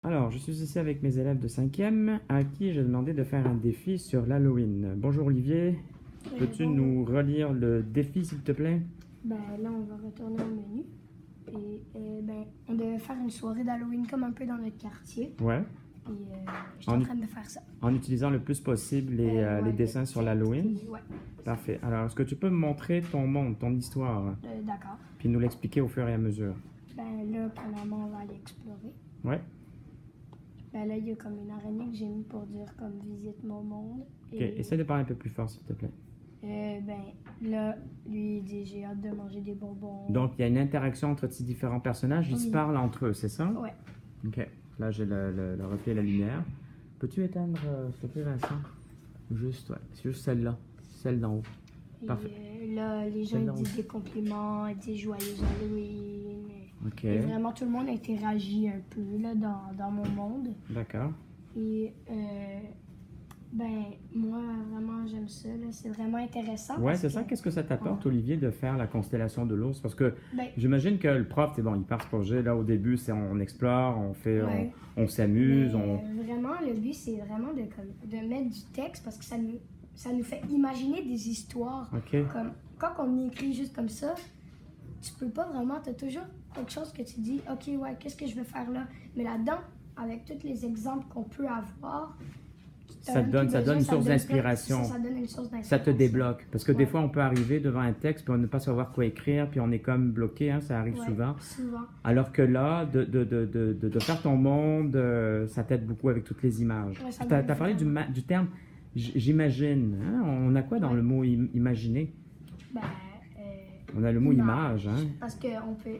Alors, je suis ici avec mes élèves de 5e à qui j'ai demandé de faire un défi sur l'Halloween. Bonjour Olivier, peux-tu Bonjour. nous relire le défi s'il te plaît? Ben là, on va retourner au menu. Et ben, on devait faire une soirée d'Halloween comme un peu dans notre quartier. Ouais, Et je suis en train de faire ça. en utilisant le plus possible les Ouais, dessins sur l'Halloween. Ouais, Parfait. Alors, est-ce que tu peux me montrer ton monde, ton histoire, d'accord. puis nous l'expliquer au fur et à mesure? Ben là, premièrement, on va aller explorer. Ouais, Ben là, il y a comme une araignée que j'ai mis pour dire comme visite mon monde. ok. Essaie de parler un peu plus fort s'il te plaît. Ben là, lui, il dit j'ai hâte de manger des bonbons. Donc, il y a une interaction entre ces différents personnages, ils se Oui. parlent entre eux, c'est ça? Ouais. Ok, là j'ai le reflet et la lumière. Peux-tu éteindre, s'il te plaît, Vincent? Juste, ouais, c'est juste celle-là, celle d'en haut. Et Parfait. là, les gens Celle ils d'en haut. disent des compliments, ils disent joyeux Halloween. Ok, Et vraiment, tout le monde interagit un peu là, dans mon monde. d'accord. Et ben, moi, vraiment, j'aime ça. Là. C'est vraiment intéressant. Ouais, parce c'est que, ça. Qu'est-ce que ça t'apporte, Olivier, de faire la constellation de l'ours? Parce que Ben, j'imagine que le prof, c'est bon, il part ce projet. Là, au début, c'est on explore, on fait, Ouais. on s'amuse, mais vraiment, le but, c'est vraiment de mettre du texte parce que ça nous fait imaginer des histoires. Ok, Comme, quand on écrit juste comme ça, tu peux pas vraiment, tu as toujours quelque chose que tu dis, ok, ouais, qu'est-ce que je vais faire là? Mais là-dedans, avec tous les exemples qu'on peut avoir, ça donne une source d'inspiration. Ça donne une source d'inspiration. Ça te débloque. Parce que des Ouais. fois, on peut arriver devant un texte puis on ne pas savoir quoi écrire, puis on est comme bloqué, hein, ça arrive Ouais, souvent. souvent. Alors que là, de faire ton monde, ça t'aide beaucoup avec toutes les images. Ouais, ça Tu as m'aide parlé vraiment. du terme j'imagine. Hein? On a quoi dans Ouais. le mot imaginer? Ben, On a le mot image. Hein? Parce qu'on peut,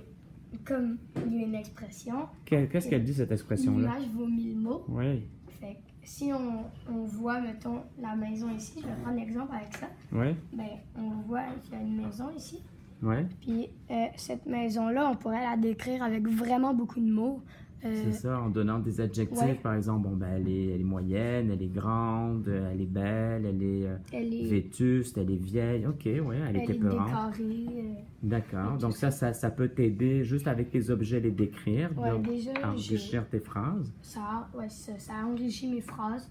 comme il y a une expression, Qu'est-ce qu'elle dit, cette expression-là? l'image vaut 1000 mots. Oui, Fait que si on voit, mettons, la maison ici, je vais prendre l'exemple avec ça, oui, ben, on voit qu'il y a une maison ici. oui. Puis cette maison-là, on pourrait la décrire avec vraiment beaucoup de mots. C'est ça, en donnant des adjectifs, ouais. par exemple, bon, ben, elle est moyenne, elle est grande, elle est belle, elle est Elle est, vétuste, elle est vieille. Ok, oui, elle est elle est épeurante. décorée. D'accord. et Donc tout ça peut t'aider juste avec les objets, les décrire, Ouais, donc déjà, enrichir tes phrases. ça enrichit mes phrases.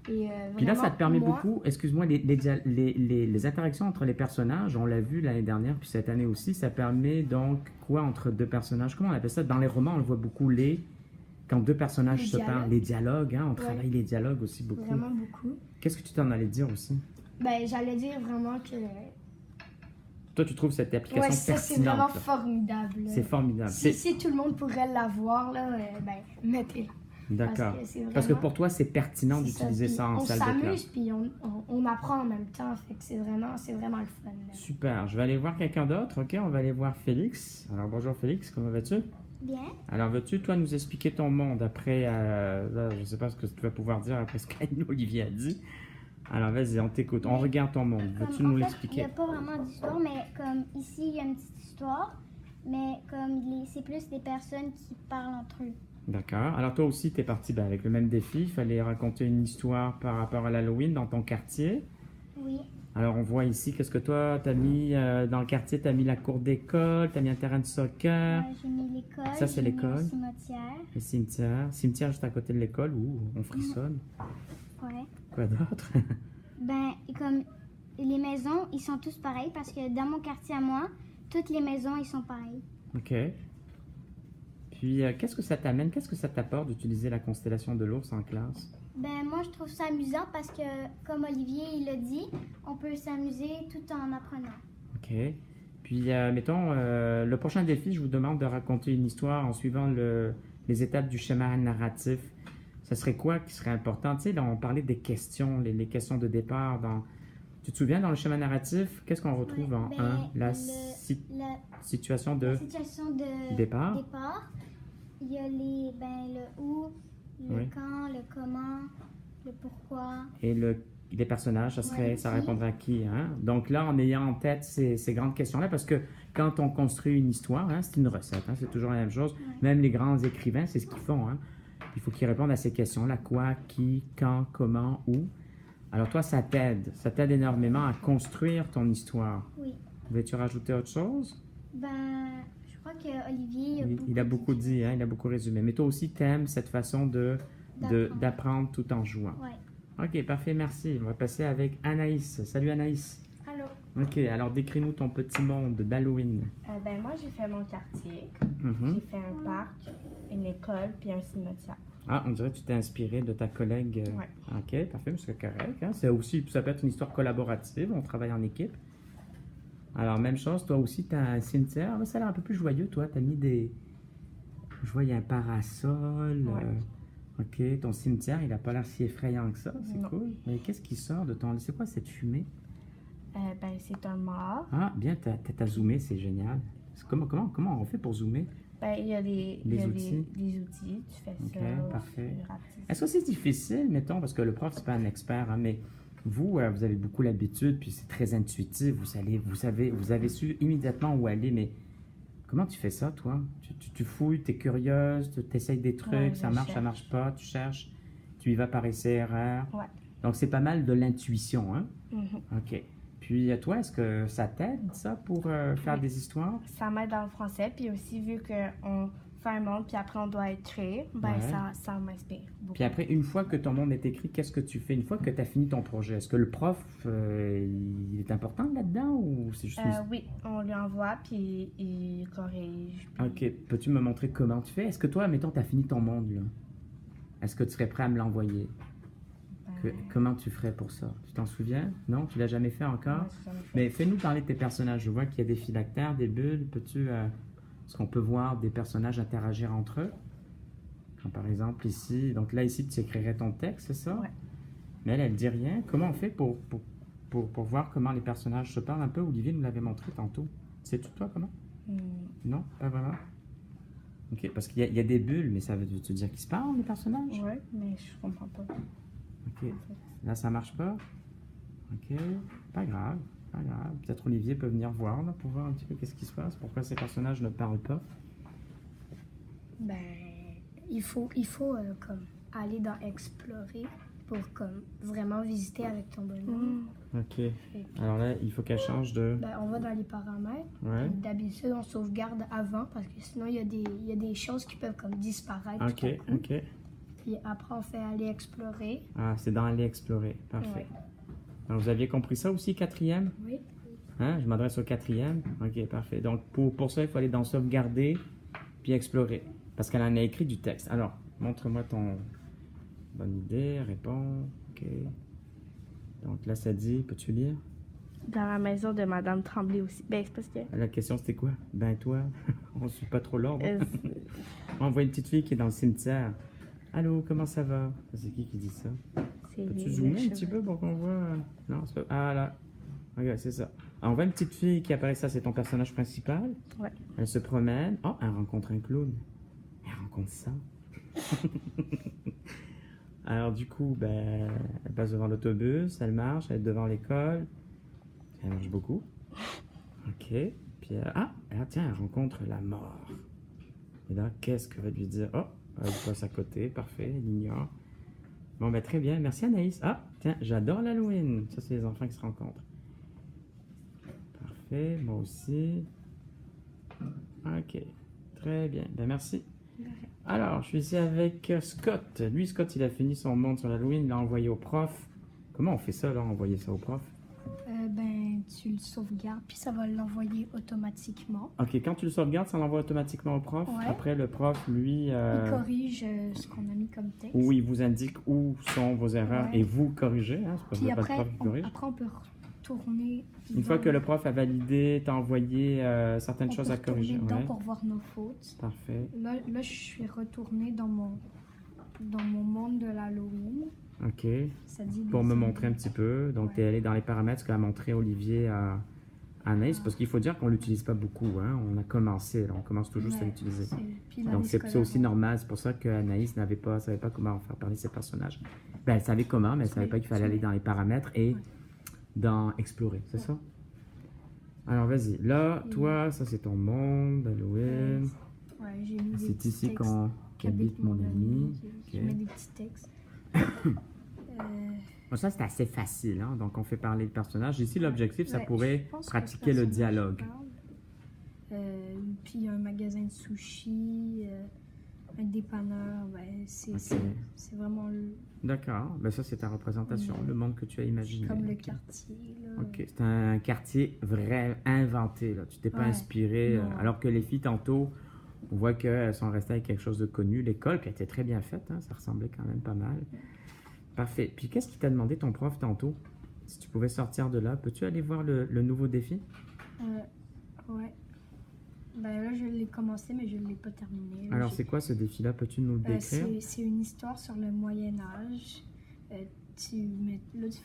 Et, Puis là, ça te permet moi, beaucoup, excuse-moi, les interactions entre les personnages, on l'a vu l'année dernière, puis cette année aussi, ça permet donc quoi entre deux personnages? Comment on appelle ça? Dans les romans, on le voit beaucoup, quand deux personnages Les se parlent, dialogues. les dialogues, hein, on Ouais. travaille les dialogues aussi beaucoup. Vraiment beaucoup. Qu'est-ce que tu t'en allais dire aussi? Ben, j'allais dire vraiment que... Toi, tu trouves cette application Ouais, ça, c'est vraiment pertinente? Là. formidable. là. C'est formidable. Si tout le monde pourrait l'avoir, là, ben, mettez-la. D'accord. c'est Parce que vraiment- pour toi, c'est pertinent c'est ça. d'utiliser Puis ça en salle de On classe. s'amuse, puis on apprend en même temps. Fait que c'est vraiment le fun. Là. Super. Je vais aller voir quelqu'un d'autre. OK, on va aller voir Félix. Alors, bonjour Félix, comment vas-tu? Bien. Alors, veux-tu, toi, nous expliquer ton monde après, là, je ne sais pas ce que tu vas pouvoir dire après ce qu'Olivier a dit. Alors, vas-y, on t'écoute. On regarde ton monde. Veux-tu En nous fait, il n'y l'expliquer? a pas vraiment d'histoire, mais comme ici, il y a une petite histoire, mais comme c'est plus des personnes qui parlent entre eux. D'accord. Alors, toi aussi, tu es parti avec le même défi. Il fallait raconter une histoire par rapport à l'Halloween dans ton quartier. Oui. Alors, on voit ici, qu'est-ce que toi, tu as mis dans le quartier? Tu as mis la cour d'école, tu as mis un terrain de soccer, J'ai mis l'école. Ça, c'est j'ai mis l'école. le cimetière. le cimetière. Cimetière juste à côté de l'école. Ouh, on frissonne. Ouais. Quoi d'autre? Ben, et comme les maisons, ils sont tous pareils parce que dans mon quartier à moi, toutes les maisons, ils sont pareils. OK. Puis, qu'est-ce que ça t'amène? Qu'est-ce que ça t'apporte d'utiliser la constellation de l'ours en classe? Ben, moi, je trouve ça amusant parce que, comme Olivier, il l'a dit, on peut s'amuser tout en apprenant. OK. Puis, mettons, le prochain défi, je vous demande de raconter une histoire en suivant les étapes du schéma narratif. Ça serait quoi qui serait important? Tu sais, là, on parlait des questions, les questions de départ. Tu te souviens, dans le schéma narratif, qu'est-ce qu'on retrouve en Ben, 1? La La situation de situation de départ. il y a le où, le Oui. quand, le comment, le pourquoi. Et les personnages, Ouais, ça qui? répondrait à qui? Hein? Donc là, en ayant en tête ces grandes questions-là, parce que quand on construit une histoire, hein, c'est une recette, hein, c'est toujours la même chose. Ouais. Même les grands écrivains, c'est ce qu'ils font. Hein. Il faut qu'ils répondent à ces questions-là. Quoi, qui, quand, comment, où. Alors toi, ça t'aide. Ça t'aide énormément à construire ton histoire. Oui. Veux-tu rajouter autre chose? Ben, je crois que Olivier Il a beaucoup dit, hein, il a beaucoup résumé. Mais toi aussi, t'aimes cette façon d'apprendre tout en jouant. Ouais. OK, parfait, merci. On va passer avec Anaïs. Salut Anaïs. Allô? OK, alors décris-nous ton petit monde d'Halloween. Ben moi, j'ai fait mon quartier. Mhm. J'ai fait un parc, une école, puis un cimetière. Ah, on dirait que tu t'es inspiré de ta collègue. Ouais. OK, parfait, mais c'est correct. Hein? C'est aussi, ça peut être une histoire collaborative, on travaille en équipe. Alors, même chose, toi aussi, tu as un cimetière. Là, ça a l'air un peu plus joyeux, toi. Tu as mis des... Je vois, il y a un parasol. Ouais. OK, ton cimetière, il n'a pas l'air si effrayant que ça. C'est Non. cool. Mais qu'est-ce qui sort de ton... C'est quoi cette fumée? Ben c'est un mort. Ah, bien, t'as zoomé, c'est génial. Comment on fait pour zoomer? Ben il y a Les les outils. les outils. Tu fais OK, ça. parfait. tu rapetisses. Est-ce que c'est difficile, mettons, parce que le prof, c'est pas un expert, hein, mais vous, vous avez beaucoup l'habitude, puis c'est très intuitif, vous avez su immédiatement où aller, mais comment tu fais ça, toi? Tu fouilles, tu es curieuse, tu essayes des trucs, Ouais, ça je marche, ça cherche. marche pas, tu cherches, tu y vas par essai-erreur. Ouais. Donc, c'est pas mal de l'intuition, hein? Mhm. OK. Puis, toi, est-ce que ça t'aide, ça, pour faire Oui. des histoires? Ça m'aide dans le français, puis aussi vu qu'on fait un monde, puis après on doit écrire, ben Ouais. ça m'inspire beaucoup. Puis après, une fois que ton monde est écrit, qu'est-ce que tu fais? Une fois que tu as fini ton projet, est-ce que le prof, il est important là-dedans ou c'est juste Oui, on lui envoie, puis il corrige. puis- OK. Peux-tu me montrer comment tu fais? Est-ce que toi, mettons, tu as fini ton monde, là? Est-ce que tu serais prêt à me l'envoyer? ben, Comment tu ferais pour ça? Tu t'en souviens? Non? Tu l'as jamais fait encore? moi, j'ai jamais fait. Mais fais-nous parler de tes personnages. Je vois qu'il y a des phylactères, des bulles. Peux-tu... est-ce qu'on peut voir des personnages interagir entre eux? Comme par exemple ici. Donc là, ici, tu écrirais ton texte, c'est ça? Ouais. Mais elle dit rien. Comment on fait pour voir comment les personnages se parlent un peu? Olivier nous l'avait montré tantôt. Sais-tu toi comment? Non? Pas vraiment? OK, parce qu'il y a des bulles, mais ça veut-tu dire qu'ils se parlent, les personnages? Ouais, mais je comprends pas. OK. Là, ça marche pas? OK. Pas grave. Pas grave. Peut-être Olivier peut venir voir, là, pour voir un petit peu qu'est-ce qui se passe. Pourquoi ces personnages ne parlent pas? Ben, il faut comme aller dans explorer pour comme vraiment visiter avec ton bonhomme. OK. Alors là, il faut qu'elle change de... Ben, on va dans les paramètres. Ouais. Puis d'habitude, on sauvegarde avant parce que sinon, il y a des choses qui peuvent comme disparaître. OK, tout à coup. OK. Puis après, on fait aller explorer. Ah, c'est dans aller explorer. Parfait. Ouais. Alors, vous aviez compris ça aussi, quatrième? Oui. Hein? Je m'adresse au quatrième. OK, parfait. Donc, pour ça, il faut aller dans sauvegarder puis explorer. Parce qu'elle en a écrit du texte. Alors, montre-moi ton... Bonne idée, réponds. OK. Donc là, ça dit, peux-tu lire? Dans la maison de Madame Tremblay aussi. Ben, c'est parce que... La question, c'était quoi? Ben, toi, on ne suit pas trop l'ordre. euh, On voit une petite fille qui est dans le cimetière. Allô, comment ça va? C'est qui dit ça? c'est Peux-tu les zoomer un cheveux. petit peu pour qu'on voit? Non, c'est pas... Ah, là. Regarde, c'est ça. Alors, on voit une petite fille qui apparaît, ça, c'est ton personnage principal. Ouais. Elle se promène. Oh, elle rencontre un clown. Elle rencontre ça. Alors, du coup, ben, elle passe devant l'autobus, elle marche, elle est devant l'école. Elle marche beaucoup. OK. Puis, tiens, elle rencontre la mort. Et là, qu'est-ce que va lui dire? Oh, elle passe à côté, parfait, elle ignore. Bon, ben, très bien. Merci, Anaïs. Ah, tiens, j'adore l'Halloween. Ça, c'est les enfants qui se rencontrent. Parfait, moi aussi. OK, très bien. Ben, merci. Alors, je suis ici avec Scott. Lui, Scott, il a fini son monde sur l'Halloween, il l'a envoyé au prof. Comment on fait ça, là, envoyer ça au prof? Ben, tu le sauvegardes, puis ça va l'envoyer automatiquement. OK, quand tu le sauvegardes, ça l'envoie automatiquement au prof. Ouais. Après, le prof, lui... Il corrige ce qu'on a mis comme texte. où il vous indique où sont vos erreurs Ouais. et vous corrigez. Hein, c'est Puis pas le après, prof qui corrige. on peut retourner. Une fois que le prof a validé, t'a envoyé certaines choses à corriger. dedans Ouais. pour voir nos fautes. Parfait. Là, je suis retournée dans mon monde de l'Halloween. OK. Ça dit Pour les me zombies. montrer un petit peu. Donc, Ouais. tu es allé dans les paramètres, ce qu'a montré Olivier à Anaïs, parce qu'il faut dire qu'on ne l'utilise pas beaucoup. Hein. On a commencé, là, on commence tout juste à Ouais, l'utiliser. Puis Donc, l'année c'est scolaire, aussi normal. C'est pour ça qu'Anaïs savait pas comment faire parler ses personnages. Ben, elle savait comment, mais elle savait Oui, pas qu'il fallait oui. aller dans les paramètres et Ouais. dans explorer. C'est ça? Alors, vas-y. Là, Et- toi, ça, c'est ton monde, Halloween. Ouais, j'ai mis des C'est petits ici textes qu'habite mon ami. Je Ok. mets des petits textes. Bon, ça, c'est assez facile. Hein? Donc, on fait parler le personnage. Ici, l'objectif, ça Ouais, pourrait je pense que pratiquer le personnage dialogue. parle. puis un magasin de sushi, un dépanneur. Ben, c'est vraiment D'accord. Ben ça, c'est ta représentation, le monde que tu as imaginé. comme le quartier. Là. OK. C'est un quartier vrai, inventé. Là. Tu t'es pas Ouais. inspiré. Non. Alors que les filles, tantôt, on voit qu'elles sont restées avec quelque chose de connu. L'école, qui était très bien faite. Hein, ça ressemblait quand même pas mal. Parfait. Puis qu'est-ce qu'il t'a demandé ton prof tantôt? Si tu pouvais sortir de là, peux-tu aller voir le nouveau défi? Ouais. Ben là, je l'ai commencé, mais je ne l'ai pas terminé. Là, Alors, c'est quoi ce défi-là? Peux-tu nous le décrire? c'est une histoire sur le Moyen Âge. Tu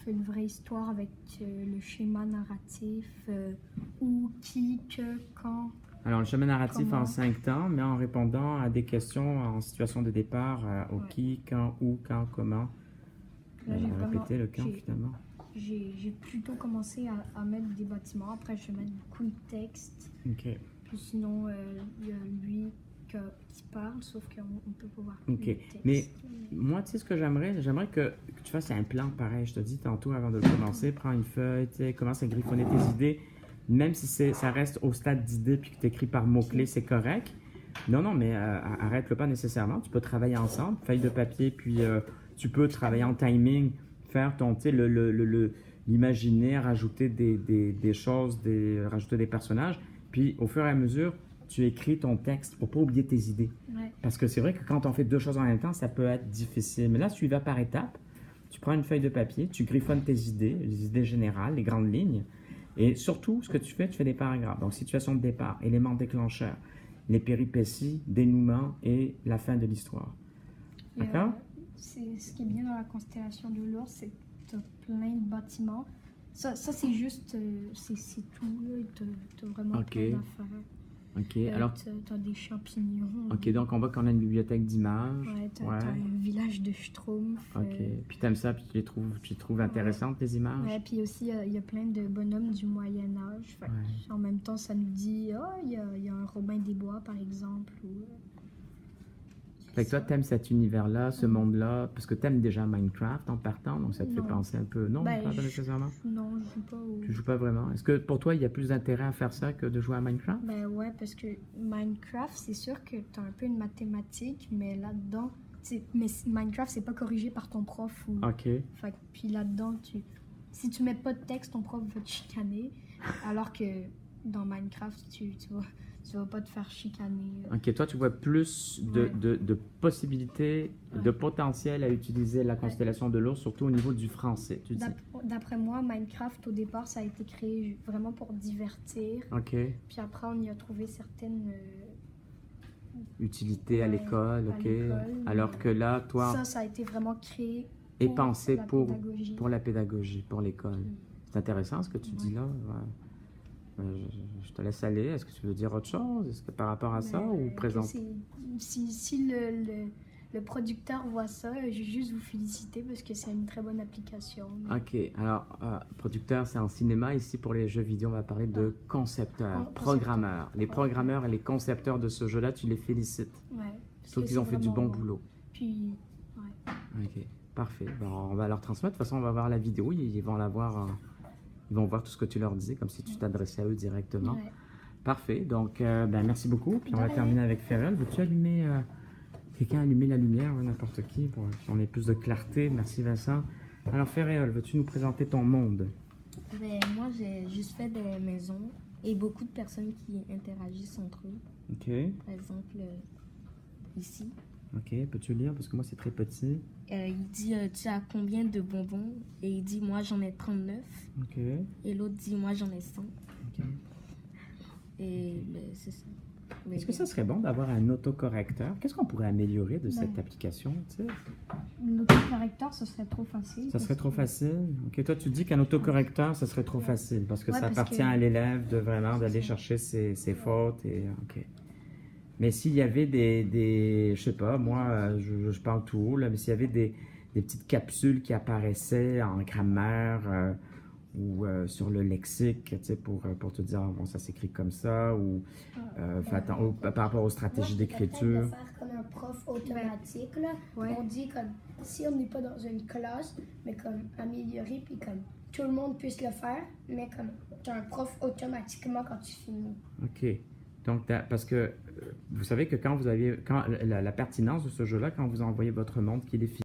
fais une vraie histoire avec le schéma narratif, où, qui, que, quand. Alors, le chemin narratif Comment? en 5 temps, mais en répondant à des questions en situation de départ, au Ouais. qui, quand, où, quand, comment. Là, j'ai vraiment- Répéter le quand, j'ai- finalement. J'ai plutôt commencé à mettre des bâtiments. Après, je vais mettre beaucoup de texte. OK. Puis sinon, il y a lui qui parle, sauf qu'on ne peut pas voir OK. le texte. Mais moi, tu sais ce que j'aimerais? J'aimerais que tu fasses un plan pareil. Je te dis tantôt avant de le commencer, prends une feuille, tu sais, commence à griffonner tes idées. Même si ça reste au stade d'idée puis que tu écris par mots-clés, c'est correct. Non, mais arrête-le pas nécessairement. Tu peux travailler ensemble, feuille de papier, puis tu peux travailler en timing, faire ton, tu sais, l'imaginer, rajouter des choses, rajouter des personnages. Puis au fur et à mesure, tu écris ton texte pour pas oublier tes idées. Ouais. Parce que c'est vrai que quand on fait 2 choses en même temps, ça peut être difficile. Mais là, tu y vas par étapes. Tu prends une feuille de papier, tu griffonnes tes idées, les idées générales, les grandes lignes. Et surtout, ce que tu fais des paragraphes. Donc, situation de départ, éléments déclencheurs, les péripéties, dénouement et la fin de l'histoire. Et, D'accord? ce qui est bien dans la constellation de l'ours, c'est que tu as plein de bâtiments. Ça c'est juste, c'est tout. Tu as vraiment Ok. plein d'affaires. OK. Alors, tu as des champignons. OK, donc on voit qu'on a une bibliothèque d'images. Ouais, tu as, Ouais. un village de Schtroumpf. OK. Puis t'aimes ça, puis tu les trouves intéressantes, les images? Ouais, puis aussi, il y a plein de bonhommes du Moyen Âge. Fait que, Ouais. en même temps, ça nous dit, il y a un Robin des Bois, par exemple. Fait que toi, t'aimes cet univers-là, ce monde-là, parce que t'aimes déjà Minecraft en partant, donc ça te fait Non. penser un peu... Non, Ben, pas je- nécessairement? Non, je joue pas au... Tu joues pas vraiment. Est-ce que pour toi, il y a plus d'intérêt à faire ça que de jouer à Minecraft? Ben ouais, parce que Minecraft, c'est sûr que tu as un peu une mathématique, mais là-dedans, Minecraft, c'est pas corrigé par ton prof. OK. Fait que, puis là-dedans, si tu mets pas de texte, ton prof va te chicaner, alors que dans Minecraft, tu vas pas te faire chicaner. OK, toi, tu vois plus de possibilités, de potentiel à utiliser la constellation de l'ours, surtout au niveau du français, tu dis. D'après moi, Minecraft, au départ, ça a été créé vraiment pour divertir. OK. Puis après, on y a trouvé certaines... Utilité à Ouais, l'école, à OK. l'école, Alors que là, toi, Ça a été vraiment créé et pour pensé la pour pédagogie. la pédagogie, pour l'école. C'est intéressant ce que tu dis là. Ouais. Je te laisse aller. Est-ce que tu veux dire autre chose? Est-ce que par rapport à ça ou Que présent? si le producteur voit ça, je vais juste vous féliciter parce que c'est une très bonne application. OK. Alors, producteur, c'est en cinéma. Ici, pour les jeux vidéo, on va parler de concepteurs, programmeurs. Les programmeurs et les concepteurs de ce jeu-là, tu les félicites. Ouais, Je trouve qu'ils ont fait du bon boulot. Puis, ouais. OK. Parfait. Bon, on va leur transmettre. De toute façon, on va voir la vidéo. Ils vont la voir. Ils vont voir tout ce que tu leur disais, comme si tu t'adressais à eux directement. Ouais. Parfait. Donc, merci beaucoup. Puis on va De rien. terminer avec Ferrell. Veux-tu allumer... Quelqu'un allumer la lumière, n'importe qui, pour qu'on ait plus de clarté. Merci Vincent. Alors Ferréol, veux-tu nous présenter ton monde? Ben, moi, j'ai juste fait des maisons et beaucoup de personnes qui interagissent entre eux. OK. Par exemple, ici, OK. Peux-tu lire? Parce que moi, c'est très petit. il dit tu as combien de bonbons? Et il dit moi, j'en ai 39. OK. Et l'autre dit moi, j'en ai 100. OK. Et ben, c'est ça. Mais Est-ce que ça serait bon d'avoir un autocorrecteur? Qu'est-ce qu'on pourrait améliorer de cette Ben. application? Tu sais? L'autocorrecteur, ce serait trop facile. Ça serait trop facile? OK. Toi, tu dis qu'un autocorrecteur, ça serait trop facile parce que Ouais, ça parce appartient que- à l'élève de vraiment d'aller ça. chercher ses fautes. Et, OK. Mais s'il y avait je sais pas, moi, je parle tout haut, là, mais s'il y avait des petites capsules qui apparaissaient en grammaire ou sur le lexique, tu sais, pour te dire, bon, ça s'écrit comme ça, ou par rapport aux stratégies d'écriture. De faire comme un prof automatique, là. Ouais. On dit comme, si on n'est pas dans une classe, mais comme améliorer, puis comme tout le monde puisse le faire, mais comme tu as un prof automatiquement quand tu finis. OK. Donc, parce que vous savez que quand la pertinence de ce jeu-là, quand vous envoyez votre monde qui est défini,